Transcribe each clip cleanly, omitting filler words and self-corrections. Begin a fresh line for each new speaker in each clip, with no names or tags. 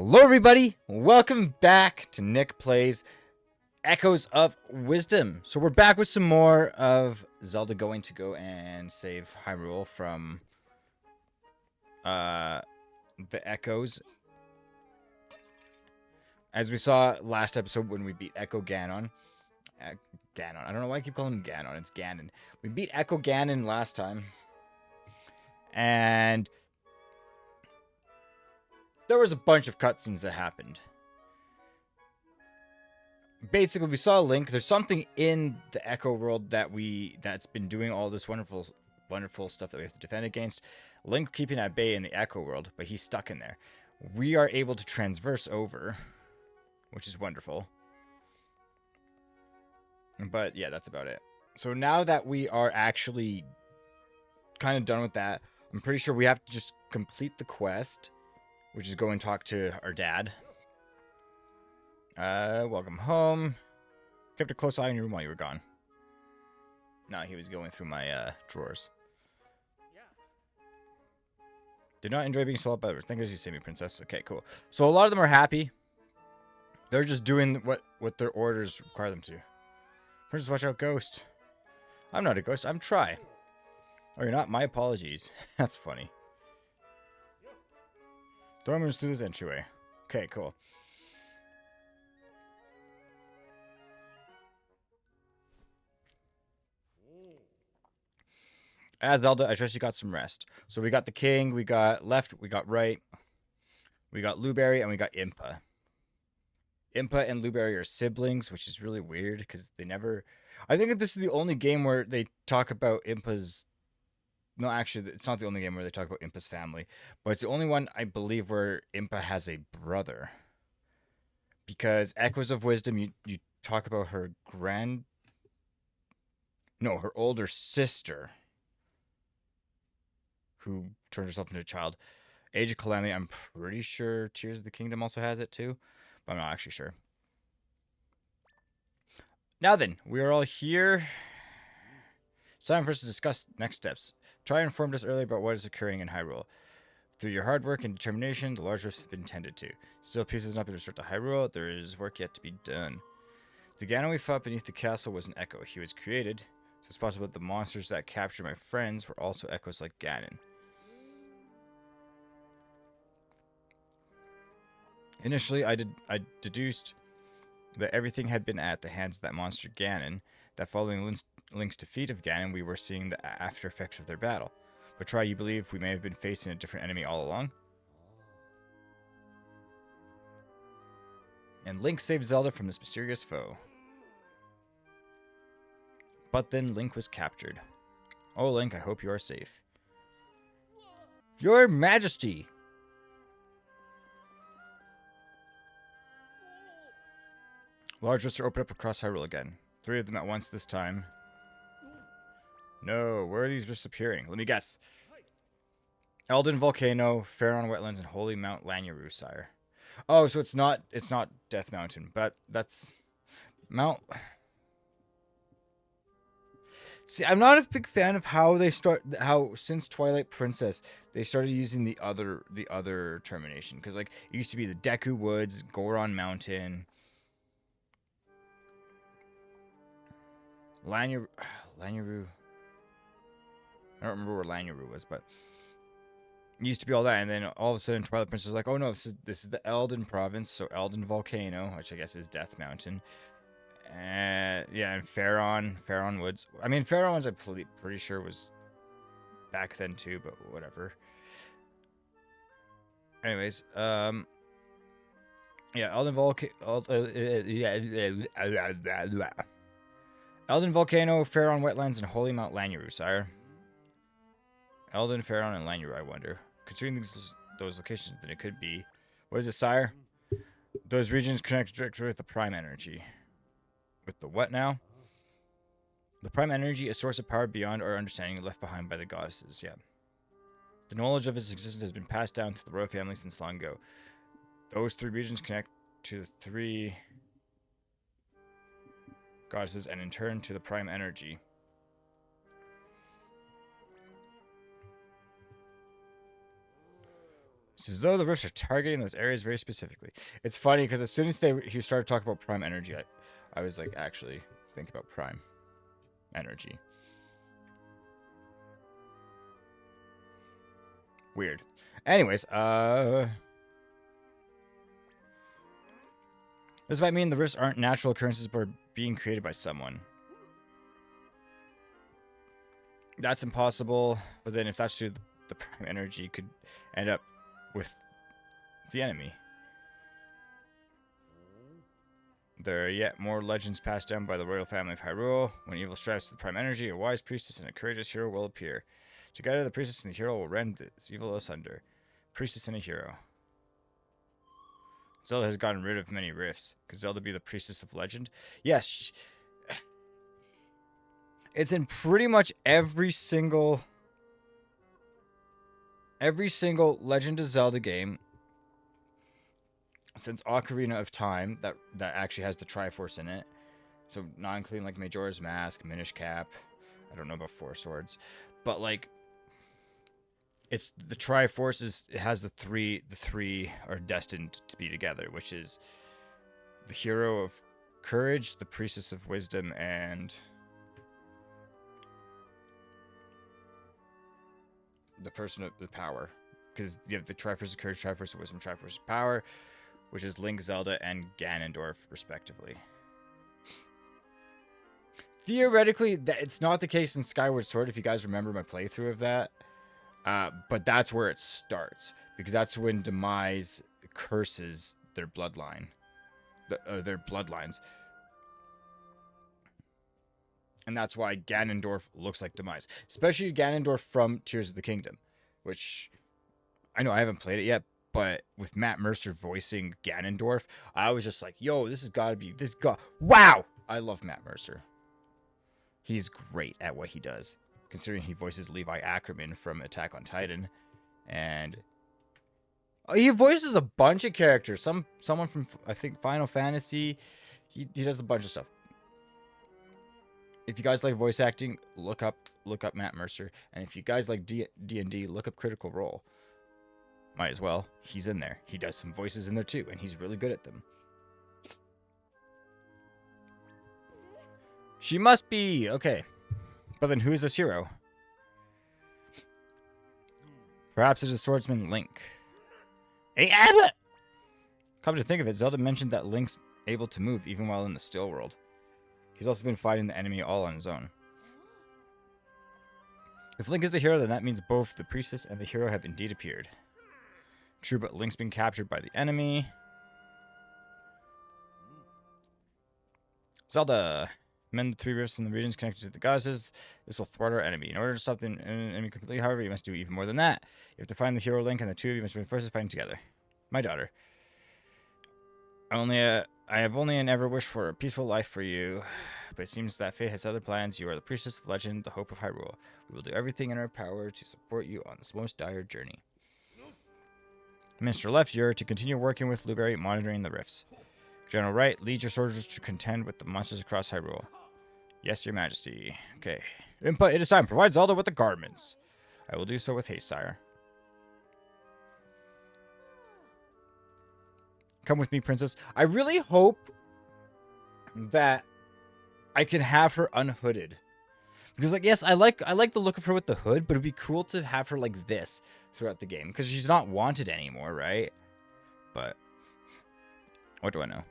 Hello everybody, welcome back to Nick Plays Echoes of Wisdom. So we're back with some more of Zelda going to go and save Hyrule from the Echoes. As we saw last episode when we beat Echo Ganon. Ganon, I don't know why I keep calling him Ganon, it's Ganon. We beat Echo Ganon last time. And there was a bunch of cutscenes that happened. Basically, we saw Link. There's something in the Echo world that's been doing all this wonderful stuff that we have to defend against. Link keeping at bay in the Echo world, but he's stuck in there. We are able to transverse over, which is wonderful. But yeah, that's about it. So now that we are actually kind of done with that, I'm pretty sure we have to just complete the quest, which is go and talk to our dad. Welcome home. Kept a close eye on your room while you were gone. No, he was going through my, drawers. Did not enjoy being sold by others. Thank you, you saved me, princess. Okay, cool. So a lot of them are happy. They're just doing what their orders require them to. Princess, watch out, ghost. I'm not a ghost, I'm Try. Oh, you're not? My apologies. That's funny. Dormers through this entryway. Okay, cool. As Zelda, I trust you got some rest. So we got the king, we got left, we got right, we got Luberry, and we got Impa. Impa and Luberry are siblings, which is really weird because they never... I think that this is the only game where they talk about Impa's... No, actually, it's not the only game where they talk about Impa's family, but it's the only one, I believe, where Impa has a brother. Because Echoes of Wisdom, you talk about her her older sister, who turned herself into a child. Age of Calamity, I'm pretty sure Tears of the Kingdom also has it too, but I'm not actually sure. Now then, we are all here. It's time for us to discuss next steps. Try informed us earlier about what is occurring in Hyrule. Through your hard work and determination, the large rifts have been tended to. Still, peace has not been restored to Hyrule. There is work yet to be done. The Ganon we fought beneath the castle was an echo. He was created, so it's possible that the monsters that captured my friends were also echoes like Ganon. Initially, I deduced that everything had been at the hands of that monster Ganon, that following Link's defeat of Ganon, we were seeing the after effects of their battle. But Try, you believe we may have been facing a different enemy all along? And Link saved Zelda from this mysterious foe. But then Link was captured. Oh, Link, I hope you are safe. Your Majesty! Large rifts are opened up across Hyrule again. 3 of them at once this time. No, where are these rifts appearing? Let me guess. Elden Volcano, Faron Wetlands, and Holy Mount Lanyaru, sire. Oh, so it's not Death Mountain, but that's Mount. See, I'm not a big fan of how since Twilight Princess they started using the other termination, because like it used to be the Deku Woods, Goron Mountain, Lanyaru. I don't remember where Lanyaru was, but it used to be all that, and then all of a sudden Twilight Princess was like, oh no, this is the Elden province, so Elden Volcano, which I guess is Death Mountain. And yeah, and Faron Woods. I mean, Faron Woods I'm pretty sure was back then too, but whatever. Anyways, yeah, Elden Volcano, Faron Wetlands, and Holy Mount Lanyaru, sire. Elden, Faron, and Lanyaru, I wonder. Considering those locations, then it could be... What is it, sire? Those regions connect directly with the Prime Energy. With the what now? The Prime Energy, a source of power beyond our understanding, left behind by the goddesses, yeah. The knowledge of its existence has been passed down to the royal family since long ago. Those 3 regions connect to the 3 goddesses, and in turn to the Prime Energy. It's as though the rifts are targeting those areas very specifically. It's funny because as soon as he started talking about prime energy, I was like, actually, think about prime energy. Weird. Anyways, this might mean the rifts aren't natural occurrences but are being created by someone. That's impossible, but then if that's true, the prime energy could end up with the enemy. There are yet more legends passed down by the royal family of Hyrule. When evil strives for the prime energy, a wise priestess and a courageous hero will appear. Together, the priestess and the hero will rend this evil asunder. Priestess and a hero. Zelda has gotten rid of many rifts. Could Zelda be the priestess of legend? Yes. It's in pretty much every single Legend of Zelda game since Ocarina of Time that actually has the Triforce in it. So not including like Majora's Mask, Minish Cap. I don't know about Four Swords, but like it's the Triforce it has the three are destined to be together, which is the hero of courage, the priestess of wisdom, and the person of the power. Because you have the Triforce of courage, Triforce of wisdom, Triforce of power, which is Link, Zelda, and Ganondorf, respectively. Theoretically, it's not the case in Skyward Sword, if you guys remember my playthrough of that. But that's where it starts, because that's when Demise curses their bloodline. Their bloodlines. And that's why Ganondorf looks like Demise. Especially Ganondorf from Tears of the Kingdom, which I know I haven't played it yet, but with Matt Mercer voicing Ganondorf, I was just like, yo, this has got to be this guy. Wow! I love Matt Mercer. He's great at what he does, considering he voices Levi Ackerman from Attack on Titan, and he voices a bunch of characters. Someone from, I think, Final Fantasy. He does a bunch of stuff. If you guys like voice acting, look up Matt Mercer, and if you guys like D&D, look up Critical Role. Might as well. He's in there. He does some voices in there too, and he's really good at them. She must be okay. But then who is this hero? Perhaps it's a swordsman Link. Hey, Abbott! Come to think of it, Zelda mentioned that Link's able to move even while in the still world. He's also been fighting the enemy all on his own. If Link is the hero, then that means both the priestess and the hero have indeed appeared. True, but Link's been captured by the enemy. Zelda. Mend the three rifts in the regions connected to the goddesses. This will thwart our enemy. In order to stop the enemy completely, however, you must do even more than that. You have to find the hero Link, and the two of you must join forces fighting together. My daughter. I have only and ever wished for a peaceful life for you, but it seems that fate has other plans. You are the priestess of legend, the hope of Hyrule. We will do everything in our power to support you on this most dire journey. Minister Left, you're to continue working with Blueberry, monitoring the rifts. General Wright, lead your soldiers to contend with the monsters across Hyrule. Yes, your majesty. Okay. Input, it is time. Provide Zelda with the garments. I will do so with haste, sire. Come with me, princess. I really hope that I can have her unhooded. Because, like, yes, I like the look of her with the hood, but it'd be cool to have her like this throughout the game. Because she's not wanted anymore, right? But what do I know?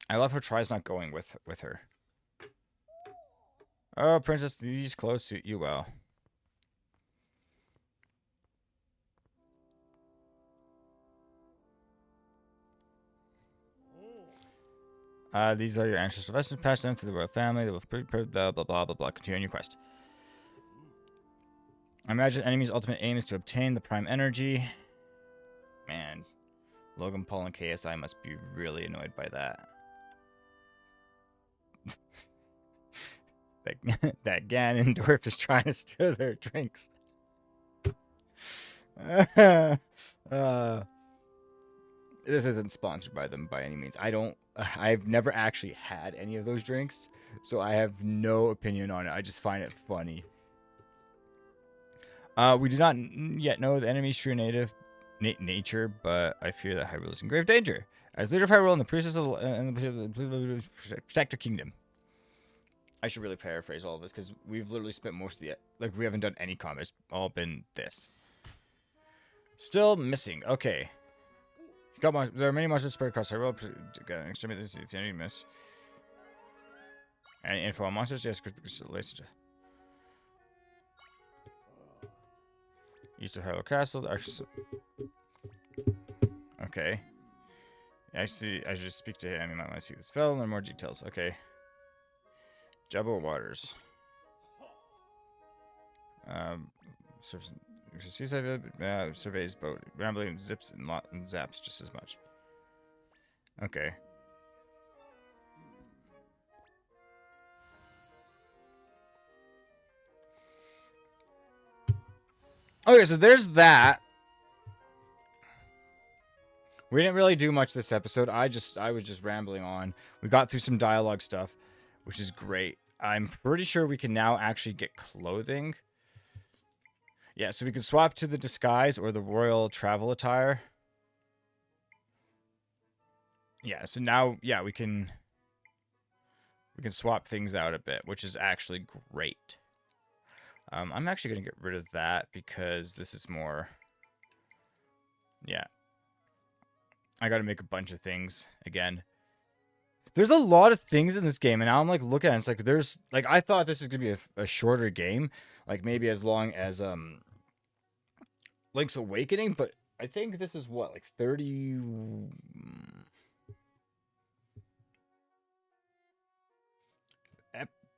I love how Try's not going with her. Oh, princess, these clothes suit you well. These are your ancestral vessels passed down to the royal family. They will blah, blah, blah, blah, blah. Continue on your quest. I imagine the enemy's ultimate aim is to obtain the prime energy. Man, Logan Paul and KSI must be really annoyed by that. that Ganondorf is trying to steal their drinks. This isn't sponsored by them by any means. I've never actually had any of those drinks, so I have no opinion on it. I just find it funny. We do not yet know the enemy's true nature, but I fear that Hyrule is in grave danger. As leader of Hyrule and the priestess of the protect your kingdom. I should really paraphrase all of this because we've literally spent most of the we haven't done any comments. It's all been this. Still missing. Okay. There are many monsters spread across Hyrule. Exterminate if any miss. Any info on monsters? Yes. East of Hyrule Castle. Okay. I see. I should speak to him. You might want to see this fell. Learn more details. Okay. Jabbo Waters. Surveys boat. Rambling zips and zaps just as much. Okay. Okay, so there's that. We didn't really do much this episode. I was just rambling on. We got through some dialogue stuff, which is great. I'm pretty sure we can now actually get clothing. Yeah, so we can swap to the disguise or the royal travel attire. Yeah, so now, yeah, we can swap things out a bit, which is actually great. I'm actually going to get rid of that because this is more... Yeah. I got to make a bunch of things again. There's a lot of things in this game, and now I'm like looking at it, it's like there's like I thought this was gonna be a shorter game, like maybe as long as Link's Awakening, but I think this is what, like 30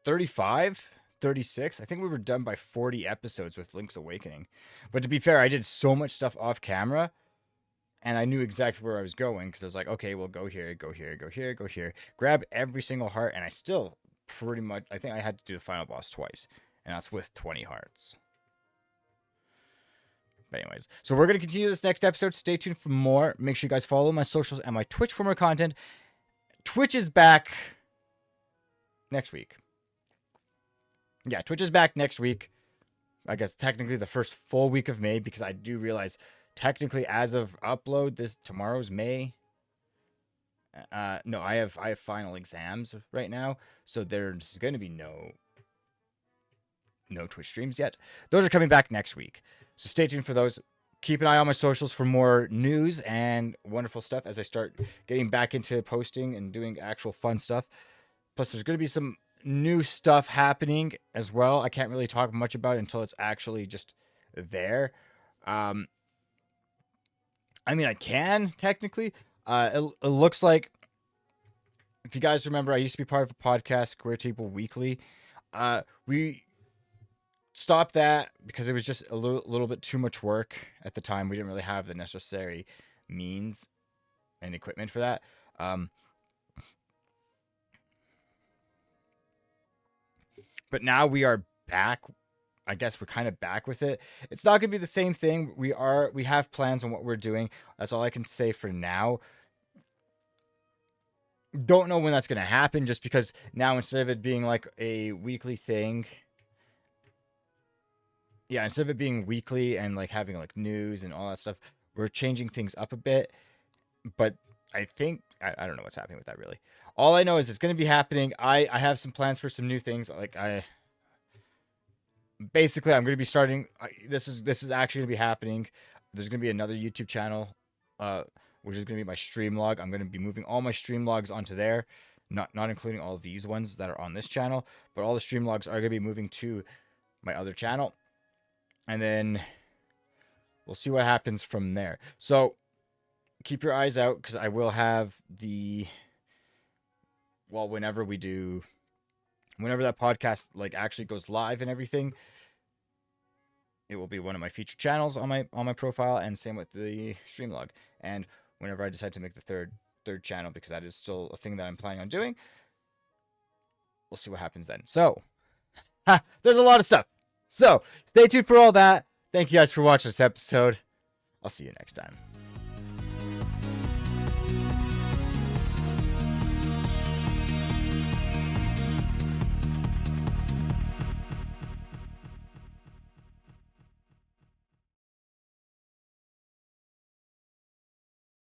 35 36. I think we were done by 40 episodes with Link's Awakening. But to be fair, I did so much stuff off camera. And I knew exactly where I was going because I was like, okay, we'll go here, go here, go here, go here. Grab every single heart, and I still pretty much... I think I had to do the final boss twice. And that's with 20 hearts. But anyways, so we're going to continue this next episode. Stay tuned for more. Make sure you guys follow my socials and my Twitch for more content. Twitch is back next week. Yeah, Twitch is back next week. I guess technically the first full week of May, because I do realize... Technically, as of upload, tomorrow's May. No, I have final exams right now, so there's going to be no Twitch streams yet. Those are coming back next week, so stay tuned for those. Keep an eye on my socials for more news and wonderful stuff as I start getting back into posting and doing actual fun stuff. Plus, there's going to be some new stuff happening as well. I can't really talk much about it until it's actually just there. I mean, I can, technically. It looks like, if you guys remember, I used to be part of a podcast, Square Table Weekly. We stopped that because it was just a little bit too much work at the time. We didn't really have the necessary means and equipment for that. But now we are back. I guess we're kind of back with it. It's not going to be the same thing. We have plans on what we're doing. That's all I can say for now. Don't know when that's going to happen, just because now instead of it being like a weekly thing, yeah, instead of it being weekly and like having like news and all that stuff, we're changing things up a bit. But I think, I don't know what's happening with that really. All I know is it's going to be happening. I have some plans for some new things. Like basically, I'm going to be starting. This is actually going to be happening. There's going to be another YouTube channel, which is going to be my stream log. I'm going to be moving all my stream logs onto there, not including all these ones that are on this channel, but all the stream logs are going to be moving to my other channel, and then we'll see what happens from there. So keep your eyes out because I will have whenever that podcast like actually goes live and everything, it will be one of my featured channels on my profile, and same with the stream log. And whenever I decide to make the third channel, because that is still a thing that I'm planning on doing, we'll see what happens then. So there's a lot of stuff. So stay tuned for all that. Thank you guys for watching this episode. I'll see you next time.